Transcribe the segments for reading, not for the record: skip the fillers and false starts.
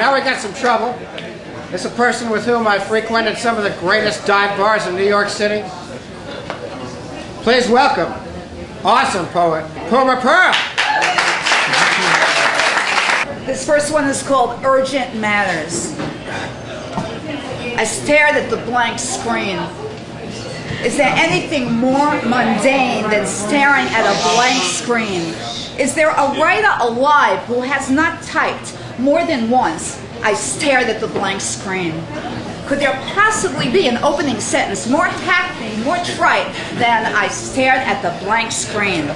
now we got some trouble. It's a person with whom I frequented some of the greatest dive bars in New York City. Please welcome awesome poet, Puma Pearl. This first one is called Urgent Matters. I stared at the blank screen. Is there anything more mundane than staring at a blank screen? Is there a writer alive who has not typed more than once? I stared at the blank screen. Could there possibly be an opening sentence more hackneyed, more trite than I stared at the blank screen?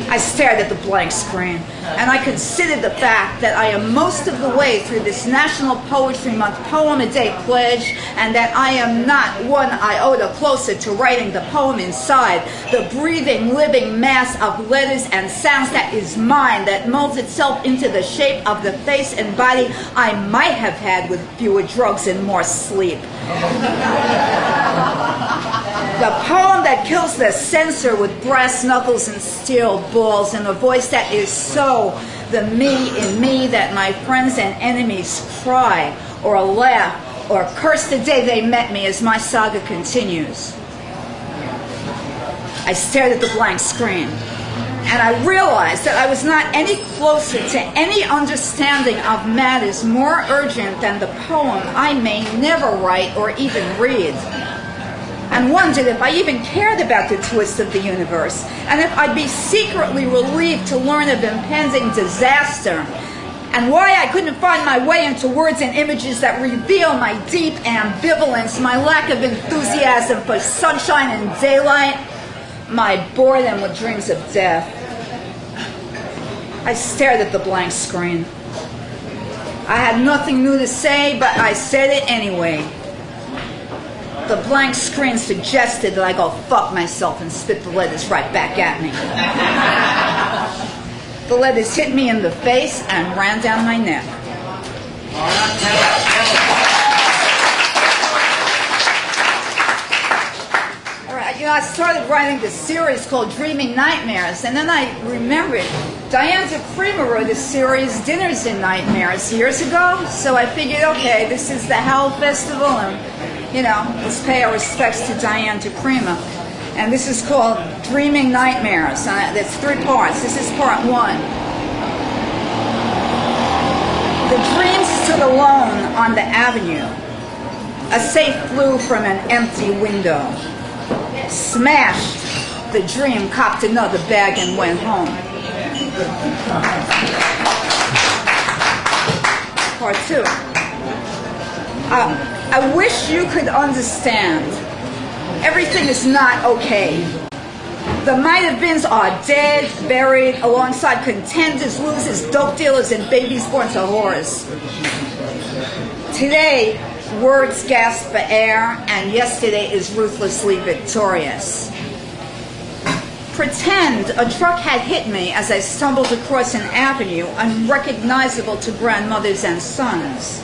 I stared at the blank screen, and I considered the fact that I am most of the way through this National Poetry Month Poem a Day pledge, and that I am not one iota closer to writing the poem inside, the breathing, living mass of letters and sounds that is mine, that molds itself into the shape of the face and body I might have had with fewer drugs and more sleep. The poem that kills the censor with brass knuckles and steel balls, and a voice that is so the me in me that my friends and enemies cry or laugh or curse the day they met me as my saga continues. I stared at the blank screen, and I realized that I was not any closer to any understanding of matters more urgent than the poem I may never write or even read, and wondered if I even cared about the twist of the universe, and if I'd be secretly relieved to learn of impending disaster, and why I couldn't find my way into words and images that reveal my deep ambivalence, my lack of enthusiasm for sunshine and daylight, my boredom with dreams of death. I stared at the blank screen. I had nothing new to say, but I said it anyway. The blank screen suggested that I go fuck myself and spit the letters right back at me. The letters hit me in the face and ran down my neck. I started writing this series called Dreaming Nightmares, and then I remembered Diane DePrima wrote a series, Dinners and Nightmares, years ago, so I figured, okay, this is the Hell Festival, and, you know, let's pay our respects to Diane DePrima. And this is called Dreaming Nightmares, and there's 3 parts. This is part 1. The dream stood alone on the avenue. A safe flew from an empty window. Smashed, the dream copped another bag and went home. Part 2. I wish you could understand. Everything is not okay. The might-have-beens are dead, buried, alongside contenders, losers, dope dealers, and babies born to whores. Today, words gasp for air, and yesterday is ruthlessly victorious. Pretend a truck had hit me as I stumbled across an avenue unrecognizable to grandmothers and sons.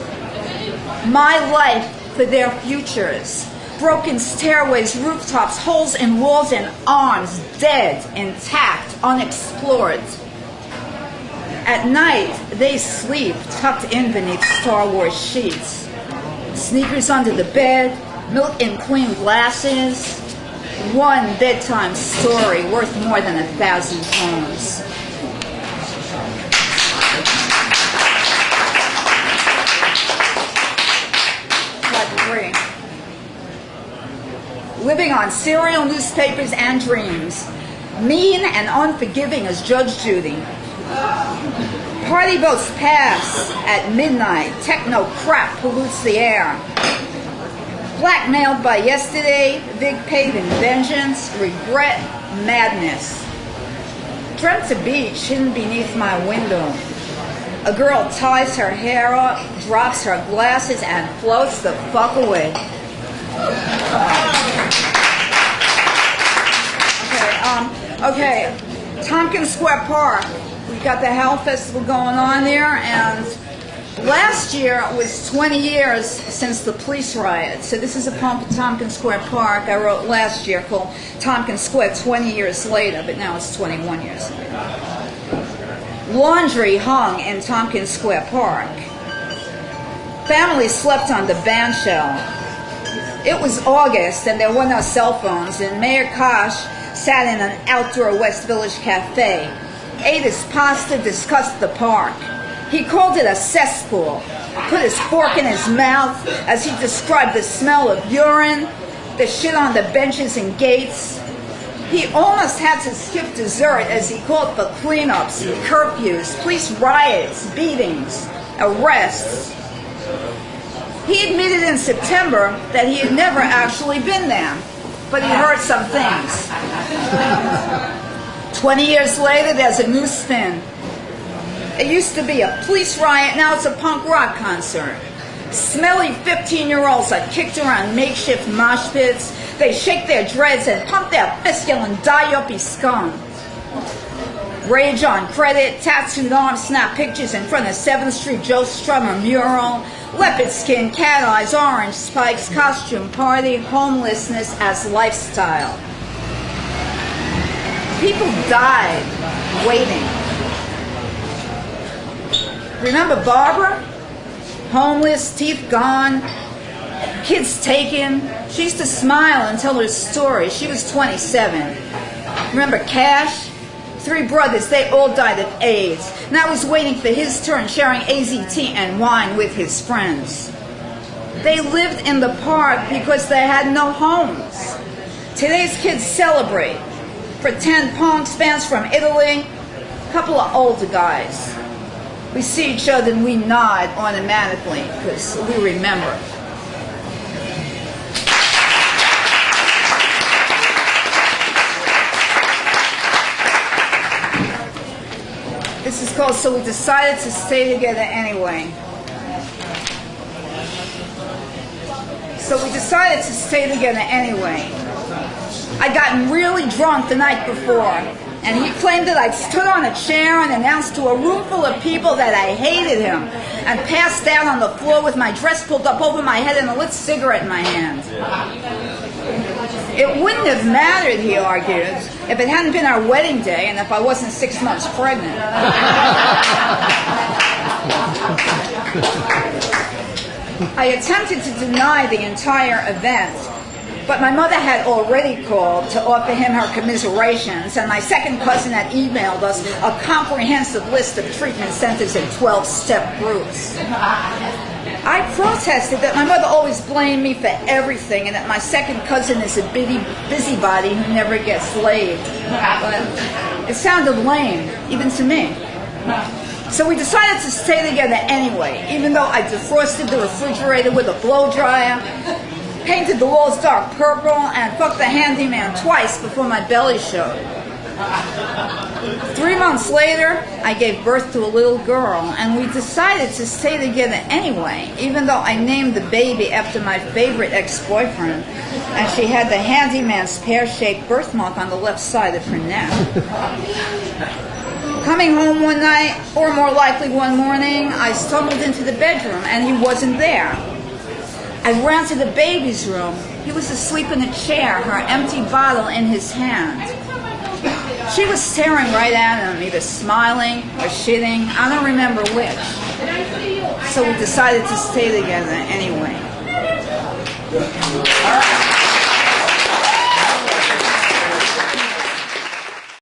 My life for their futures. Broken stairways, rooftops, holes in walls and arms, dead, intact, unexplored. At night, they sleep tucked in beneath Star Wars sheets. Sneakers under the bed, milk in clean glasses. One bedtime story worth more than 1,000 poems. Part 3. Living on cereal, newspapers, and dreams. Mean and unforgiving as Judge Judy. Party boats pass at midnight. Techno crap pollutes the air. Blackmailed by yesterday, big paving vengeance, regret, madness. Dreamt a beach hidden beneath my window. A girl ties her hair up, drops her glasses, and floats the fuck away. Okay, Tompkins Square Park. We've got the Hell Festival going on there, and last year was 20 years since the police riot. So this is a poem for Tompkins Square Park I wrote last year called Tompkins Square 20 Years Later, but now it's 21 years later. Laundry hung in Tompkins Square Park. Families slept on the band shell. It was August and there were no cell phones, and Mayor Koch sat in an outdoor West Village cafe, ate his pasta, discussed the park. He called it a cesspool, put his fork in his mouth as he described the smell of urine, the shit on the benches and gates. He almost had to skip dessert as he called for cleanups, curfews, police riots, beatings, arrests. He admitted in September that he had never actually been there, but he heard some things. 20 years later, there's a new spin. It used to be a police riot, now it's a punk rock concert. Smelly 15-year-olds are kicked around makeshift mosh pits. They shake their dreads and pump their fists yelling, "Die up, he's scum." Rage on credit, tattooed arms snap pictures in front of 7th Street Joe Strummer mural, leopard skin, cat eyes, orange spikes, costume party, homelessness as lifestyle. People died waiting. Remember Barbara? Homeless, teeth gone, kids taken. She used to smile and tell her story. She was 27. Remember Cash? 3 brothers, they all died of AIDS. Now he's waiting for his turn, sharing AZT and wine with his friends. They lived in the park because they had no homes. Today's kids celebrate. Pretend punks, bands from Italy, a couple of older guys. We see each other and we nod automatically because we remember. This is called So We Decided to Stay Together Anyway. So we decided to stay together anyway. I'd gotten really drunk the night before, and he claimed that I'd stood on a chair and announced to a room full of people that I hated him, and passed out on the floor with my dress pulled up over my head and a lit cigarette in my hand. It wouldn't have mattered, he argued, if it hadn't been our wedding day and if I wasn't 6 months pregnant. I attempted to deny the entire event, but my mother had already called to offer him her commiserations, and my second cousin had emailed us a comprehensive list of treatment centers and 12-step groups. I protested that my mother always blamed me for everything and that my second cousin is a busybody who never gets laid. But it sounded lame, even to me. So we decided to stay together anyway, even though I defrosted the refrigerator with a blow dryer, painted the walls dark purple, and fucked the handyman twice before my belly showed. 3 months later, I gave birth to a little girl, and we decided to stay together anyway, even though I named the baby after my favorite ex-boyfriend, and she had the handyman's pear-shaped birthmark on the left side of her neck. Coming home one night, or more likely one morning, I stumbled into the bedroom, and he wasn't there. I ran to the baby's room. He was asleep in a chair, her empty bottle in his hand. She was staring right at him, either smiling or shitting. I don't remember which. So we decided to stay together anyway.